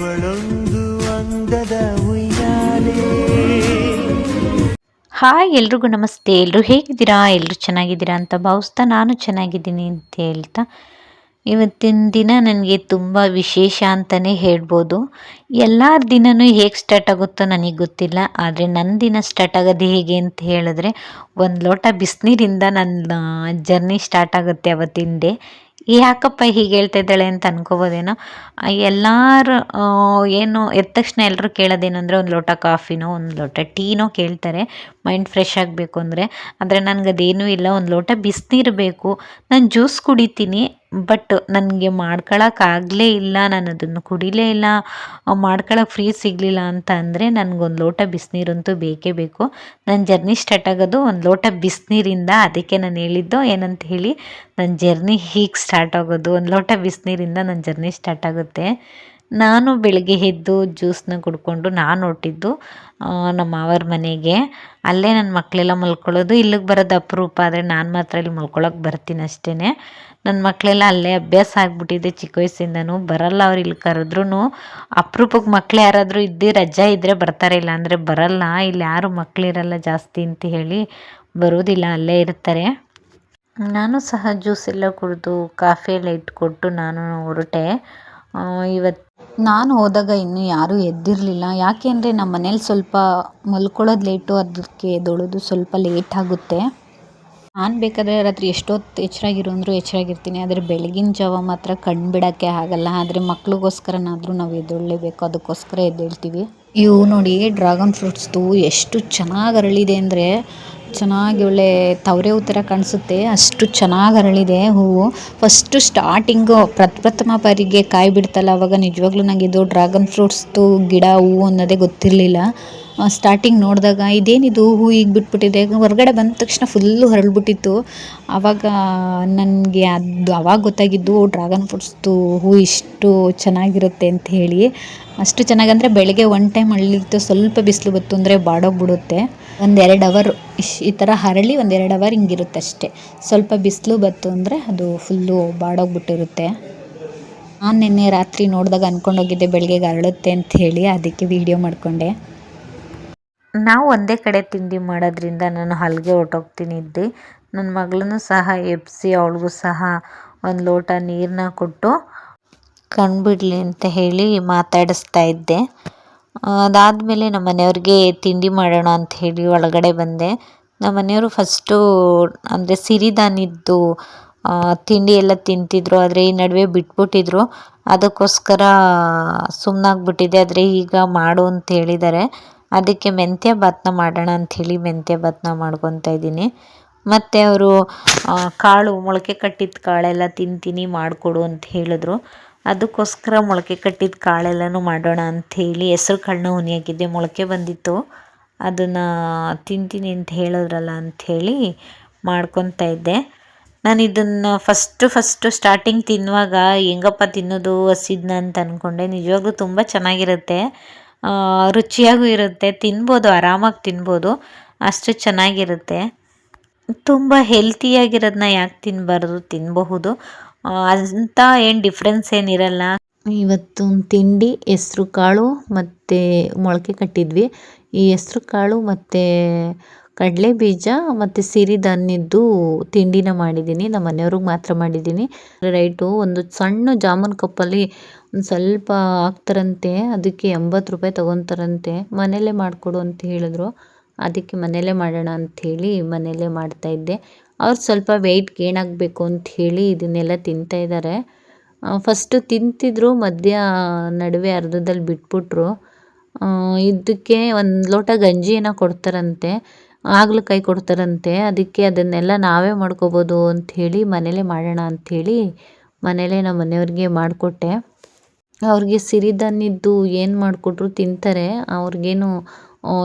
ಇವಳೊಂದು ಅಂದದ ಉಯ್ಯಾಲೆ. ಹಾಯ್ ಎಲ್ರಿಗೂ ನಮಸ್ತೆ. ಎಲ್ಲರೂ ಹೇಗಿದ್ದೀರಾ? ಎಲ್ಲರೂ ಚೆನ್ನಾಗಿದ್ದೀರಾ ಅಂತ ಭಾವಿಸ್ತಾ ನಾನು ಚೆನ್ನಾಗಿದ್ದೀನಿ ಅಂತ ಹೇಳ್ತಾ, ಇವತ್ತಿನ ದಿನ ನನಗೆ ತುಂಬ ವಿಶೇಷ ಅಂತಲೇ ಹೇಳ್ಬೋದು. ಎಲ್ಲರ ದಿನವೂ ಹೇಗೆ ಸ್ಟಾರ್ಟ್ ಆಗುತ್ತೋ ನನಗೆ ಗೊತ್ತಿಲ್ಲ, ಆದರೆ ನನ್ನ ದಿನ ಸ್ಟಾರ್ಟ್ ಆಗೋದು ಹೇಗೆ ಅಂತ ಹೇಳಿದ್ರೆ, ಒಂದು ಲೋಟ ಬಿಸಿನೀರಿಂದ ನನ್ನ ಜರ್ನಿ ಸ್ಟಾರ್ಟ್ ಆಗುತ್ತೆ ಅವತ್ತಿನ ಡೇ. ಯಾಕಪ್ಪ ಹೀಗೆ ಹೇಳ್ತಾ ಇದ್ದಾಳೆ ಅಂತ ಅನ್ಕೋಬೋದೇನೋ. ಎಲ್ಲರೂ ಏನು ಎದ್ದ ತಕ್ಷಣ ಎಲ್ಲರೂ ಕೇಳೋದೇನು ಅಂದರೆ ಒಂದು ಲೋಟ ಕಾಫಿನೋ ಒಂದು ಲೋಟ ಟೀನೋ ಕೇಳ್ತಾರೆ ಮೈಂಡ್ ಫ್ರೆಶ್ ಆಗಬೇಕು ಅಂದರೆ. ಆದರೆ ನನಗದೇನೂ ಇಲ್ಲ, ಒಂದು ಲೋಟ ಬಿಸಿನೀರು ಬೇಕು. ನಾನು ಜ್ಯೂಸ್ ಕುಡಿತೀನಿ, ಬಟ್ ನನಗೆ ಮಾಡ್ಕೊಳಕ್ಕಾಗಲೇ ಇಲ್ಲ, ನಾನು ಅದನ್ನು ಕುಡಿಲೇ ಇಲ್ಲ, ಮಾಡ್ಕೊಳಕ್ಕೆ ಫ್ರೀ ಸಿಗಲಿಲ್ಲ ಅಂತ ಅಂದರೆ ನನಗೊಂದು ಲೋಟ ಬಿಸಿನೀರಂತೂ ಬೇಕೇ ಬೇಕು. ನನ್ನ ಜರ್ನಿ ಸ್ಟಾರ್ಟ್ ಆಗೋದು ಒಂದು ಲೋಟ ಬಿಸಿನೀರಿಂದ. ಅದಕ್ಕೆ ನಾನು ಹೇಳಿದ್ದು ಏನಂತ ಹೇಳಿ, ನನ್ನ ಜರ್ನಿ ಹೀಗೆ ಸ್ಟಾರ್ಟ್ ಆಗೋದು ಒಂದು ಲೋಟ ಬಿಸಿನೀರಿಂದ ನನ್ನ ಜರ್ನಿ ಸ್ಟಾರ್ಟ್ ಆಗುತ್ತೆ. ನಾನು ಬೆಳಗ್ಗೆ ಎದ್ದು ಜ್ಯೂಸನ್ನ ಕುಡ್ಕೊಂಡು ನಾನು ಹೊರಟಿದ್ದು ನಮ್ಮ ಮಾವರ ಮನೆಗೆ. ಅಲ್ಲೇ ನನ್ನ ಮಕ್ಕಳೆಲ್ಲ ಮಲ್ಕೊಳ್ಳೋದು, ಇಲ್ಲಿಗೆ ಬರೋದು ಅಪರೂಪ. ಆದರೆ ನಾನು ಮಾತ್ರ ಇಲ್ಲಿ ಮಲ್ಕೊಳಕ್ಕೆ ಬರ್ತೀನಿ ಅಷ್ಟೇ. ನನ್ನ ಮಕ್ಕಳೆಲ್ಲ ಅಲ್ಲೇ ಅಭ್ಯಾಸ ಆಗಿಬಿಟ್ಟಿದೆ ಚಿಕ್ಕ ವಯಸ್ಸಿಂದನೂ. ಬರಲ್ಲ ಅವ್ರು ಇಲ್ಲಿ ಕರೆದ್ರೂ. ಅಪರೂಪಕ್ಕೆ ಮಕ್ಳು ಯಾರಾದರೂ ಇದ್ದು ರಜಾ ಇದ್ದರೆ ಬರ್ತಾರೆ, ಇಲ್ಲ ಅಂದರೆ ಬರಲ್ಲ. ಇಲ್ಲಿ ಯಾರು ಮಕ್ಕಳಿರಲ್ಲ ಜಾಸ್ತಿ ಅಂತ ಹೇಳಿ ಬರೋದಿಲ್ಲ, ಅಲ್ಲೇ ಇರ್ತಾರೆ. ನಾನು ಸಹ ಜ್ಯೂಸ್ ಎಲ್ಲ ಕುಡಿದು ಕಾಫಿ ಎಲ್ಲ ಇಟ್ಕೊಟ್ಟು ನಾನು ಹೊರಟೆ. ಇವತ್ತು ನಾನು ಹೋದಾಗ ಇನ್ನೂ ಯಾರೂ ಎದ್ದಿರಲಿಲ್ಲ. ಯಾಕೆ ಅಂದರೆ ನಮ್ಮ ಮನೇಲಿ ಸ್ವಲ್ಪ ಮಲ್ಕೊಳ್ಳೋದು ಲೇಟು, ಅದಕ್ಕೆ ಎದ್ದೇಳೋದು ಸ್ವಲ್ಪ ಲೇಟ್ ಆಗುತ್ತೆ. ನಾನು ಬೇಕಾದರೆ ರಾತ್ರಿ ಎಷ್ಟೊತ್ತು ಎಚ್ಚರಾಗಿರು ಅಂದರೂ ಎಚ್ಚರಾಗಿರ್ತೀನಿ, ಆದರೆ ಬೆಳಗಿನ ಜಾವ ಮಾತ್ರ ಕಣ್ಣು ಬಿಡೋಕ್ಕೆ ಆಗಲ್ಲ. ಆದರೆ ಮಕ್ಳಿಗೋಸ್ಕರನಾದರೂ ನಾವು ಎದ್ದೇಳಲೇಬೇಕು, ಅದಕ್ಕೋಸ್ಕರ ಎದ್ದೇಳ್ತೀವಿ. ಇವು ನೋಡಿ ಡ್ರ್ಯಾಗನ್ ಫ್ರೂಟ್ಸ್ದು ಎಷ್ಟು ಚೆನ್ನಾಗಿ ಅರಳಿದೆ ಅಂದರೆ, ಚೆನ್ನಾಗಿ ಒಳ್ಳೆ ತವರೆ ಹೂ ಥರ ಕಾಣಿಸುತ್ತೆ, ಅಷ್ಟು ಚೆನ್ನಾಗಿ ಅರಳಿದೆ ಹೂವು. ಫಸ್ಟು ಸ್ಟಾರ್ಟಿಂಗು ಪ್ರಥಮ ಬಾರಿಗೆ ಕಾಯಿ ಬಿಡ್ತಲ್ಲ, ಆವಾಗ ನಿಜವಾಗ್ಲೂ ನನಗೆ ಇದು ಡ್ರ್ಯಾಗನ್ ಫ್ರೂಟ್ಸ್ದು ಗಿಡ ಹೂವು ಅನ್ನೋದೇ ಗೊತ್ತಿರಲಿಲ್ಲ. ಸ್ಟಾರ್ಟಿಂಗ್ ನೋಡಿದಾಗ ಇದೇನಿದು ಹೂ ಈಗ ಬಿಟ್ಬಿಟ್ಟಿದೆ, ಹೊರಗಡೆ ಬಂದ ತಕ್ಷಣ ಫುಲ್ಲು ಹರಳ್ಬಿಟ್ಟಿತ್ತು. ಆವಾಗ ನನಗೆ ಅದು ಆವಾಗ ಗೊತ್ತಾಗಿದ್ದು ಡ್ರ್ಯಾಗನ್ ಫ್ರೂಟ್ಸ್ದು ಹೂ ಇಷ್ಟು ಚೆನ್ನಾಗಿರುತ್ತೆ ಅಂತ ಹೇಳಿ. ಅಷ್ಟು ಚೆನ್ನಾಗಂದರೆ ಬೆಳಗ್ಗೆ ಒನ್ ಟೈಮ್ ಅರಳಿತ್ತು, ಸ್ವಲ್ಪ ಬಿಸಿಲು ಬತ್ತು ಅಂದರೆ ಬಾಡೋಗ್ಬಿಡುತ್ತೆ. 1-2 ಅವರ್ ಈ ಥರ ಹರಳಿ 1-2 ಅವರ್ ಹಿಂಗಿರುತ್ತೆ ಅಷ್ಟೇ. ಸ್ವಲ್ಪ ಬಿಸಿಲು ಬತ್ತು ಅಂದರೆ ಅದು ಫುಲ್ಲು ಬಾಡೋಗ್ಬಿಟ್ಟಿರುತ್ತೆ. ನಾನು ನಿನ್ನೆ ರಾತ್ರಿ ನೋಡಿದಾಗ ಅಂದ್ಕೊಂಡೋಗಿದ್ದೆ ಬೆಳಗ್ಗೆಗೆ ಅರಳುತ್ತೆ ಅಂತ ಹೇಳಿ, ಅದಕ್ಕೆ ವೀಡಿಯೋ ಮಾಡಿಕೊಂಡೆ. ನಾವು ಒಂದೇ ಕಡೆ ತಿಂಡಿ ಮಾಡೋದ್ರಿಂದ ನಾನು ಅಲ್ಲಿಗೆ ಹೊರಟೋಗ್ತೀನಿ ಇದ್ದೆ. ನನ್ನ ಮಗಳನ್ನೂ ಸಹ ಎಬ್ಬಿಸಿ ಅವಳಿಗೂ ಸಹ ಒಂದು ಲೋಟ ನೀರನ್ನ ಕೊಟ್ಟು ಕಣ್ಬಿಡಲಿ ಅಂತ ಹೇಳಿ ಮಾತಾಡಿಸ್ತಾ ಇದ್ದೆ. ಅದಾದಮೇಲೆ ನಮ್ಮ ಮನೆಯವ್ರಿಗೆ ತಿಂಡಿ ಮಾಡೋಣ ಅಂತ ಹೇಳಿ ಒಳಗಡೆ ಬಂದೆ. ನಮ್ಮ ಮನೆಯವರು ಫಸ್ಟು ಅಂದರೆ ಸಿರಿಧಾನ್ಯದ್ದು ತಿಂಡಿ ಎಲ್ಲ ತಿಂತಿದ್ರು, ಆದರೆ ಈ ನಡುವೆ ಬಿಟ್ಬಿಟ್ಟಿದ್ರು. ಅದಕ್ಕೋಸ್ಕರ ಸುಮ್ಮನಾಗ್ಬಿಟ್ಟಿದೆ. ಆದರೆ ಈಗ ಮಾಡು ಅಂತ ಹೇಳಿದ್ದಾರೆ, ಅದಕ್ಕೆ ಮೆಂತ್ಯ ಭಾತನ್ನ ಮಾಡೋಣ ಅಂಥೇಳಿ ಮೆಂತ್ಯ ಭಾತನ್ನ ಮಾಡ್ಕೊತಾ ಇದ್ದೀನಿ. ಮತ್ತು ಅವರು ಕಾಳು ಮೊಳಕೆ ಕಟ್ಟಿದ ಕಾಳೆಲ್ಲ ತಿಂತೀನಿ ಮಾಡಿಕೊಡು ಅಂತ ಹೇಳಿದ್ರು. ಅದಕ್ಕೋಸ್ಕರ ಮೊಳಕೆ ಕಟ್ಟಿದ ಕಾಳೆಲ್ಲನೂ ಮಾಡೋಣ ಅಂಥೇಳಿ ಹೆಸ್ರು ಕಾಳನ್ನ ಹುನಿ ಹಾಕಿದ್ದೆ, ಮೊಳಕೆ ಬಂದಿತ್ತು. ಅದನ್ನು ತಿಂತೀನಿ ಅಂತ ಹೇಳಿದ್ರಲ್ಲ ಅಂಥೇಳಿ ಮಾಡ್ಕೊತಾ ಇದ್ದೆ. ನಾನು ಇದನ್ನು ಫಸ್ಟು ಸ್ಟಾರ್ಟಿಂಗ್ ತಿನ್ನುವಾಗ ಹೆಂಗಪ್ಪ ತಿನ್ನೋದು ಹಸಿದನ್ನ ಅಂತ ಅಂದ್ಕೊಂಡೆ. ನಿಜವಾಗ್ಲೂ ತುಂಬ ಚೆನ್ನಾಗಿರುತ್ತೆ, ರುಚಿಯಾಗೂ ಇರುತ್ತೆ, ತಿನ್ಬೋದು, ಆರಾಮಾಗಿ ತಿನ್ಬೋದು, ಅಷ್ಟು ಚೆನ್ನಾಗಿರುತ್ತೆ. ತುಂಬ ಹೆಲ್ತಿಯಾಗಿರೋದನ್ನ ಯಾಕೆ ತಿನ್ನಬಾರ್ದು, ತಿನ್ನಬಹುದು ಅಂತ ಏನು ಡಿಫ್ರೆನ್ಸ್ ಏನಿರಲ್ಲ. ಇವತ್ತು ತಿಂಡಿ ಹೆಸ್ರು ಕಾಳು ಮತ್ತು ಮೊಳಕೆ ಕಟ್ಟಿದ್ವಿ. ಈ ಹೆಸ್ರು ಕಾಳು ಮತ್ತು ಕಡಲೆ ಬೀಜ ಮತ್ತು ಸಿರಿಧಾನ್ಯದ್ದು ತಿಂಡಿನ ಮಾಡಿದ್ದೀನಿ. ನಮ್ಮ ಮನೆಯವ್ರಿಗೆ ಮಾತ್ರ ಮಾಡಿದ್ದೀನಿ. ರೈಟು ಒಂದು ಸಣ್ಣ ಜಾಮೂನ್ ಕಪ್ಪಲ್ಲಿ ಒಂದು ಸ್ವಲ್ಪ ಹಾಕ್ತಾರಂತೆ, ಅದಕ್ಕೆ 80 ರೂಪಾಯಿ ತೊಗೊತಾರಂತೆ. ಮನೆಯಲ್ಲೇ ಮಾಡಿಕೊಡು ಅಂತ ಹೇಳಿದ್ರು, ಅದಕ್ಕೆ ಮನೆಯಲ್ಲೇ ಮಾಡೋಣ ಅಂಥೇಳಿ ಮನೆಯಲ್ಲೇ ಮಾಡ್ತಾಯಿದ್ದೆ. ಅವ್ರು ಸ್ವಲ್ಪ ವೆಯ್ಟ್ ಗೇನ್ ಆಗಬೇಕು ಅಂಥೇಳಿ ಇದನ್ನೆಲ್ಲ ತಿಂತಾಯಿದ್ದಾರೆ. ಫಸ್ಟು ತಿಂತಿದ್ರು, ಮಧ್ಯ ನಡುವೆ ಅರ್ಧದಲ್ಲಿ ಬಿಟ್ಬಿಟ್ರು. ಇದಕ್ಕೆ ಒಂದು ಲೋಟ ಗಂಜಿ ಏನೋ ಕೊಡ್ತಾರಂತೆ, ಹಾಗಲಕಾಯಿ ಕೊಡ್ತಾರಂತೆ. ಅದಕ್ಕೆ ಅದನ್ನೆಲ್ಲ ನಾವೇ ಮಾಡ್ಕೋಬೋದು ಅಂಥೇಳಿ ಮನೇಲೇ ಮಾಡೋಣ ಅಂಥೇಳಿ ಮನೇಲೇ ನಮ್ಮ ಮನೆಯವ್ರಿಗೆ ಮಾಡಿಕೊಟ್ಟೆ. ಅವ್ರಿಗೆ ಸಿರಿಧಾನ್ಯದ್ದು ಏನು ಮಾಡಿಕೊಟ್ರು ತಿಂತಾರೆ, ಅವ್ರಿಗೇನು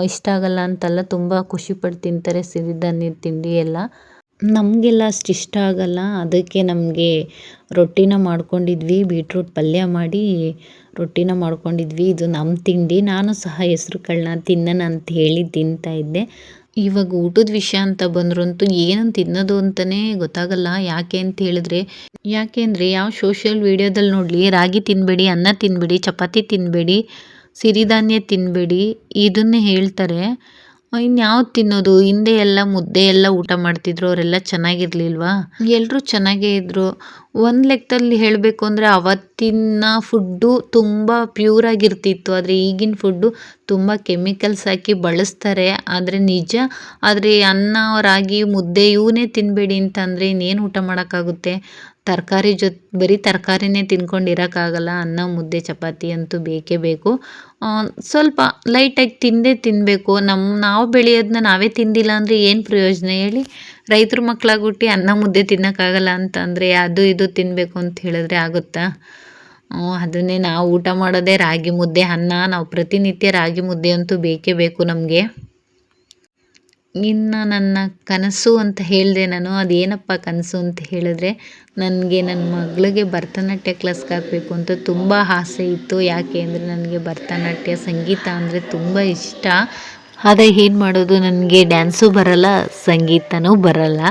ಇಷ್ಟ ಆಗಲ್ಲ ಅಂತಲ್ಲ, ತುಂಬ ಖುಷಿಪಟ್ಟು ತಿಂತಾರೆ ಸಿರಿಧಾನ್ಯದ ತಿಂಡಿ ಎಲ್ಲ. ನಮಗೆಲ್ಲ ಅಷ್ಟು ಇಷ್ಟ ಆಗಲ್ಲ, ಅದಕ್ಕೆ ನಮಗೆ ರೊಟ್ಟಿನ ಮಾಡ್ಕೊಂಡಿದ್ವಿ, ಬೀಟ್ರೂಟ್ ಪಲ್ಯ ಮಾಡಿ ರೊಟ್ಟಿನ ಮಾಡ್ಕೊಂಡಿದ್ವಿ. ಇದು ನಮ್ಮ ತಿಂಡಿ. ನಾನು ಸಹ ಹೆಸ್ರು ಕಾಳನ್ನ ತಿನ್ನೋಣ ಅಂತ ಹೇಳಿ ತಿಂತಾಯಿದ್ದೆ. ಇವಾಗ ಊಟದ ವಿಷಯ ಅಂತ ಬಂದ್ರಂತೂ ಏನಂತ ತಿನ್ನೋದು ಅಂತಲೇ ಗೊತ್ತಾಗಲ್ಲ. ಯಾಕೆ ಅಂತ ಹೇಳಿದ್ರೆ ಯಾವ ಸೋಷಿಯಲ್ ಮೀಡಿಯಾದಲ್ಲಿ ನೋಡಲಿ ರಾಗಿ ತಿನ್ನಬೇಡಿ, ಅನ್ನ ತಿನ್ನಬೇಡಿ, ಚಪಾತಿ ತಿನ್ನಬೇಡಿ, ಸಿರಿಧಾನ್ಯ ತಿನ್ನಬೇಡಿ ಇದನ್ನೇ ಹೇಳ್ತಾರೆ. ಇನ್ಯಾವ್ದು ತಿನ್ನೋದು? ಹಿಂದೆ ಎಲ್ಲ ಮುದ್ದೆ ಎಲ್ಲ ಊಟ ಮಾಡ್ತಿದ್ರು, ಅವರೆಲ್ಲ ಚೆನ್ನಾಗಿರ್ಲಿಲ್ವಾ? ಎಲ್ಲರೂ ಚೆನ್ನಾಗೇ ಇದ್ದರು. ಒಂದು ಲೆಕ್ಕದಲ್ಲಿ ಹೇಳಬೇಕು ಅಂದರೆ ಅವತ್ತಿನ ಫುಡ್ಡು ತುಂಬ ಪ್ಯೂರ್ ಆಗಿರ್ತಿತ್ತು. ಆದರೆ ಈಗಿನ ಫುಡ್ಡು ತುಂಬ ಕೆಮಿಕಲ್ಸ್ ಹಾಕಿ ಬಳಸ್ತಾರೆ. ಆದರೆ ನಿಜ. ಆದರೆ ಅನ್ನ, ರಾಗಿ, ಮುದ್ದೆ ಇವನ್ನೇ ತಿನ್ನಬೇಡಿ ಅಂತಂದರೆ ಇನ್ನೇನು ಊಟ ಮಾಡೋಕ್ಕಾಗುತ್ತೆ? ತರಕಾರಿ ಬರೀ ತರಕಾರಿನೇ ತಿನ್ಕೊಂಡು ಇರೋಕ್ಕಾಗಲ್ಲ. ಅನ್ನ, ಮುದ್ದೆ, ಚಪಾತಿ ಅಂತೂ ಬೇಕೇ ಬೇಕು. ಸ್ವಲ್ಪ ಲೈಟಾಗಿ ತಿನ್ನಬೇಕು. ನಾವು ಬೆಳೆಯೋದನ್ನ ನಾವೇ ತಿಂದಿಲ್ಲ ಅಂದರೆ ಏನು ಪ್ರಯೋಜನ ಹೇಳಿ? ರೈತರ ಮಕ್ಕಳಾಗ್ಬಿಟ್ಟು ಅನ್ನ ಮುದ್ದೆ ತಿನ್ನೋಕ್ಕಾಗಲ್ಲ ಅಂತಂದರೆ ಅದು ಇದು ತಿನ್ನಬೇಕು ಅಂತ ಹೇಳಿದ್ರೆ ಆಗುತ್ತಾ? ಅದನ್ನೇ ನಾವು ಊಟ ಮಾಡೋದೇ ರಾಗಿ ಮುದ್ದೆ, ಅನ್ನ. ನಾವು ಪ್ರತಿನಿತ್ಯ ರಾಗಿ ಮುದ್ದೆ ಅಂತೂ ಬೇಕೇ ಬೇಕು ನಮಗೆ. ಇನ್ನು ನನ್ನ ಕನಸು ಅಂತ ಹೇಳಿದೆ ನಾನು. ಅದೇನಪ್ಪ ಕನಸು ಅಂತ ಹೇಳಿದ್ರೆ ನನಗೆ ನನ್ನ ಮಗಳಿಗೆ ಭರತನಾಟ್ಯ ಕ್ಲಾಸ್ಗೆ ಹಾಕಬೇಕು ಅಂತ ತುಂಬ ಆಸೆ ಇತ್ತು. ಯಾಕೆ ಅಂದರೆ ನನಗೆ ಭರತನಾಟ್ಯ, ಸಂಗೀತ ಅಂದರೆ ತುಂಬ ಇಷ್ಟ. ಆದರೆ ಏನು ಮಾಡೋದು, ನನಗೆ ಡ್ಯಾನ್ಸು ಬರಲ್ಲ, ಸಂಗೀತನೂ ಬರಲ್ಲ.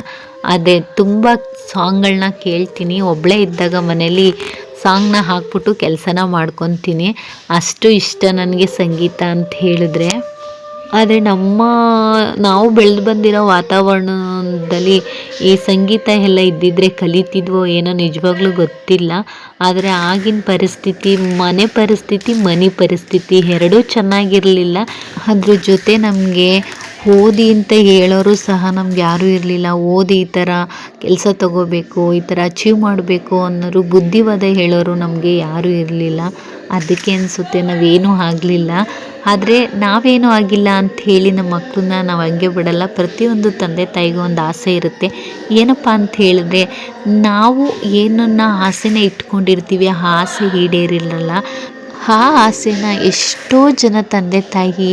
ಅದೇ ತುಂಬ ಸಾಂಗ್ಗಳನ್ನ ಕೇಳ್ತೀನಿ. ಒಬ್ಬಳೇ ಇದ್ದಾಗ ಮನೇಲಿ ಸಾಂಗ್ನ ಹಾಕ್ಬಿಟ್ಟು ಕೆಲಸನ ಮಾಡ್ಕೊತೀನಿ. ಅಷ್ಟು ಇಷ್ಟ ನನಗೆ ಸಂಗೀತ ಅಂತ ಹೇಳಿದ್ರೆ. ಆದರೆ ನಾವು ಬೆಳೆದು ಬಂದಿರೋ ವಾತಾವರಣದಲ್ಲಿ ಈ ಸಂಗೀತ ಎಲ್ಲ ಇದ್ದಿದ್ದರೆ ಕಲಿತಿದ್ವೋ ಏನೋ ನಿಜವಾಗ್ಲೂ ಗೊತ್ತಿಲ್ಲ. ಆದರೆ ಆಗಿನ ಪರಿಸ್ಥಿತಿ, ಮನೆ ಪರಿಸ್ಥಿತಿ ಎರಡೂ ಚೆನ್ನಾಗಿರಲಿಲ್ಲ. ಅದ್ರ ಜೊತೆ ನಮಗೆ ಓದಿ ಅಂತ ಹೇಳೋರು ಸಹ ನಮ್ಗೆ ಯಾರೂ ಇರಲಿಲ್ಲ. ಓದಿ ಈ ಥರ ಕೆಲಸ ತಗೋಬೇಕು, ಈ ಥರ ಅಚೀವ್ ಮಾಡಬೇಕು ಅನ್ನೋರು, ಬುದ್ಧಿವಾದ ಹೇಳೋರು ನಮಗೆ ಯಾರೂ ಇರಲಿಲ್ಲ. ಅದಕ್ಕೆ ಅನಿಸುತ್ತೆ ನಾವೇನೂ ಆಗಲಿಲ್ಲ. ಆದರೆ ನಾವೇನೂ ಆಗಿಲ್ಲ ಅಂತ ಹೇಳಿ ನಮ್ಮ ಮಕ್ಕಳನ್ನ ನಾವು ಹಂಗೆ ಬಿಡಲ್ಲ. ಪ್ರತಿಯೊಂದು ತಂದೆ ತಾಯಿಗೂ ಒಂದು ಆಸೆ ಇರುತ್ತೆ. ಏನಪ್ಪ ಅಂತ ಹೇಳಿದ್ರೆ ನಾವು ಏನನ್ನ ಆಸೆನ ಇಟ್ಕೊಂಡಿರ್ತೀವಿ ಆ ಆಸೆ ಈಡೇರಿರಲ್ಲ. ಆ ಆಸೆನ ಎಷ್ಟೋ ಜನ ತಂದೆ ತಾಯಿ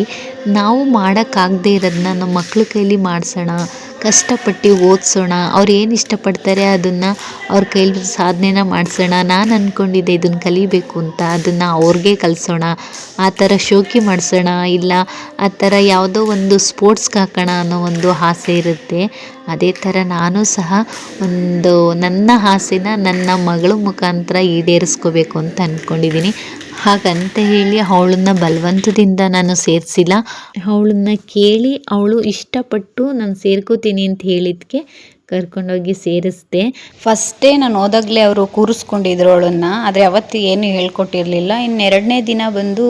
ನಾವು ಮಾಡೋಕ್ಕಾಗದೇ ಇರೋದನ್ನ ನಮ್ಮ ಮಕ್ಳ ಕೈಲಿ ಮಾಡಿಸೋಣ, ಕಷ್ಟಪಟ್ಟು ಓದಿಸೋಣ, ಅವ್ರು ಏನು ಇಷ್ಟಪಡ್ತಾರೆ ಅದನ್ನು ಅವ್ರ ಕೈಲಿ ಸಾಧನೆನ ಮಾಡಿಸೋಣ. ನಾನು ಅಂದ್ಕೊಂಡಿದ್ದೆ ಇದನ್ನು ಕಲಿಬೇಕು ಅಂತ, ಅದನ್ನು ಅವ್ರಿಗೆ ಕಲಿಸೋಣ. ಆ ಥರ ಶೋಕಿ ಮಾಡಿಸೋಣ, ಇಲ್ಲ ಆ ಥರ ಯಾವುದೋ ಒಂದು ಸ್ಪೋರ್ಟ್ಸ್ಗೆ ಹಾಕೋಣ ಅನ್ನೋ ಒಂದು ಆಸೆ ಇರುತ್ತೆ. ಅದೇ ಥರ ನಾನು ಸಹ ನನ್ನ ಆಸೆನ ನನ್ನ ಮಗಳ ಮುಖಾಂತರ ಈಡೇರಿಸ್ಕೋಬೇಕು ಅಂತ ಅಂದ್ಕೊಂಡಿದ್ದೀನಿ. ಹಾಗಂತ ಹೇಳಿ ಅವಳನ್ನ ಬಲವಂತದಿಂದ ನಾನು ಸೇರಿಸಿಲ್ಲ. ಅವಳನ್ನ ಕೇಳಿ ಅವಳು ಇಷ್ಟಪಟ್ಟು ನಾನು ಸೇರ್ಕೋತೀನಿ ಅಂತ ಹೇಳಿದ್ದಕ್ಕೆ ಕರ್ಕೊಂಡೋಗಿ ಸೇರಿಸ್ದೆ. ಫಸ್ಟೇ ನಾನು ಹೋದಾಗಲೇ ಅವರು ಕೂರಿಸ್ಕೊಂಡಿದ್ರು ಅವಳನ್ನು. ಆದರೆ ಅವತ್ತು ಏನು ಹೇಳ್ಕೊಟ್ಟಿರಲಿಲ್ಲ. ಇನ್ನು 2ನೇ ದಿನ ಬಂದು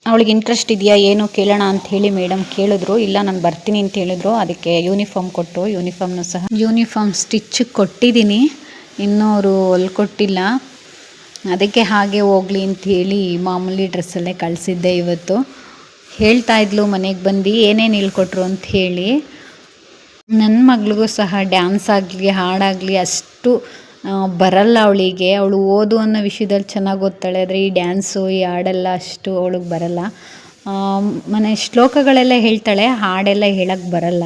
ಅವಳಿಗೆ ಇಂಟ್ರೆಸ್ಟ್ ಇದೆಯಾ ಏನು ಕೇಳೋಣ ಅಂತ ಹೇಳಿ ಮೇಡಮ್ ಕೇಳಿದ್ರು. ಇಲ್ಲ ನಾನು ಬರ್ತೀನಿ ಅಂತ ಹೇಳಿದ್ರು. ಅದಕ್ಕೆ ಯೂನಿಫಾರ್ಮ್ ಕೊಟ್ಟರು. ಯೂನಿಫಾರ್ಮ್ ಸ್ಟಿಚ್ ಕೊಟ್ಟಿದ್ದೀನಿ, ಇನ್ನೂ ಅವರು ಹೊಲ್ಕೊಟ್ಟಿಲ್ಲ. ಅದಕ್ಕೆ ಹಾಗೆ ಹೋಗಲಿ ಅಂಥೇಳಿ ಮಾಮೂಲಿ ಡ್ರೆಸ್ಸಲ್ಲೇ ಕಳಿಸಿದ್ದೆ. ಇವತ್ತು ಹೇಳ್ತಾ ಇದ್ಲು ಮನೆಗೆ ಬಂದು ಏನೇನು ಹೇಳ್ಕೊಟ್ರು ಅಂತ ಹೇಳಿ. ನನ್ನ ಮಗಳಿಗೂ ಸಹ ಡ್ಯಾನ್ಸ್ ಆಗಲಿ ಹಾಡಾಗಲಿ ಅಷ್ಟು ಬರಲ್ಲ ಅವಳಿಗೆ. ಅವಳು ಓದು ಅನ್ನೋ ವಿಷಯದಲ್ಲಿ ಚೆನ್ನಾಗಿ ಓದ್ತಾಳೆ. ಆದರೆ ಈ ಡ್ಯಾನ್ಸು ಈ ಹಾಡೆಲ್ಲ ಅಷ್ಟು ಅವಳಿಗೆ ಬರಲ್ಲ. ಮನೆ ಶ್ಲೋಕಗಳೆಲ್ಲ ಹೇಳ್ತಾಳೆ, ಹಾಡೆಲ್ಲ ಹೇಳಕ್ಕೆ ಬರಲ್ಲ.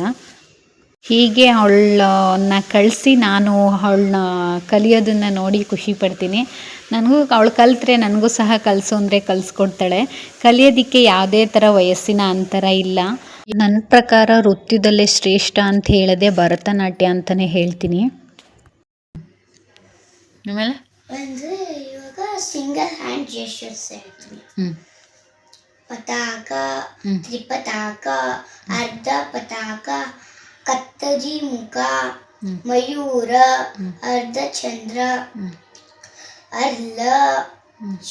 ಹೀಗೆ ಅವಳನ್ನ ಕಳಿಸಿ ನಾನು ಅವಳನ್ನ ಕಲಿಯೋದನ್ನು ನೋಡಿ ಖುಷಿ ಪಡ್ತೀನಿ. ಅವಳು ಕಲಿತ್ರೆ ನನಗೂ ಸಹ ಕಲಿಸು ಅಂದರೆ ಕಲಿಸ್ಕೊಡ್ತಾಳೆ. ಕಲಿಯೋದಕ್ಕೆ ಯಾವುದೇ ಥರ ವಯಸ್ಸಿನ ಅಂತರ ಇಲ್ಲ. ನನ್ನ ಪ್ರಕಾರ ನೃತ್ಯದಲ್ಲೇ ಶ್ರೇಷ್ಠ ಅಂತ ಹೇಳದೆ ಭರತನಾಟ್ಯ ಅಂತಲೇ ಹೇಳ್ತೀನಿ. ಆಮೇಲೆ ಇವಾಗ ಸಿಂಗಲ್ ಹ್ಯಾಂಡ್ ಜೆಸ್ಚರ್ಸ್ ಹೇಳ್ತೀನಿ. ಪತಾಕ, ತ್ರಿಪತಾಕ, ಅರ್ಧ ಪತಾಕ, ಕತ್ತರಿ ಮುಖ, ಮಯೂರ, ಅರ್ಧ ಚಂದ್ರ, ಅರ್ಲ,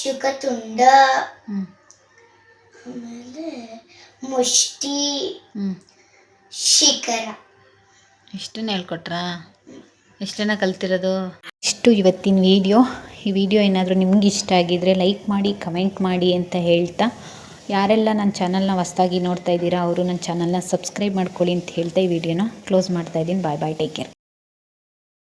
ಶುಕತುಂಡ, ಆಮೇಲೆ ಮುಷ್ಟಿ, ಶಿಖರ. ಇಷ್ಟನ್ನ ಹೇಳ್ಕೊಟ್ರಾ? ಎಷ್ಟನ್ನ ಕಲ್ತಿರೋದು? ಇಷ್ಟು ಇವತ್ತಿನ ವಿಡಿಯೋ. ಈ ವಿಡಿಯೋ ಏನಾದರೂ ನಿಮ್ಗೆ ಇಷ್ಟ ಆಗಿದ್ದರೆ ಲೈಕ್ ಮಾಡಿ, ಕಮೆಂಟ್ ಮಾಡಿ ಅಂತ ಹೇಳ್ತಾ, ಯಾರೆಲ್ಲ ನನ್ನ ಚಾನಲ್ನ ಹೊಸದಾಗಿ ನೋಡ್ತಾ ಇದ್ದೀರಾ ಅವರು ನನ್ನ ಚಾನಲ್ನ ಸಬ್ಸ್ಕ್ರೈಬ್ ಮಾಡ್ಕೊಳ್ಳಿ ಅಂತ ಹೇಳ್ತಾ ಈ ವಿಡಿಯೋನ ಕ್ಲೋಸ್ ಮಾಡ್ತಾ ಇದ್ದೀನಿ. ಬಾಯ್ ಬಾಯ್, ಟೇಕ್ ಕೇರ್.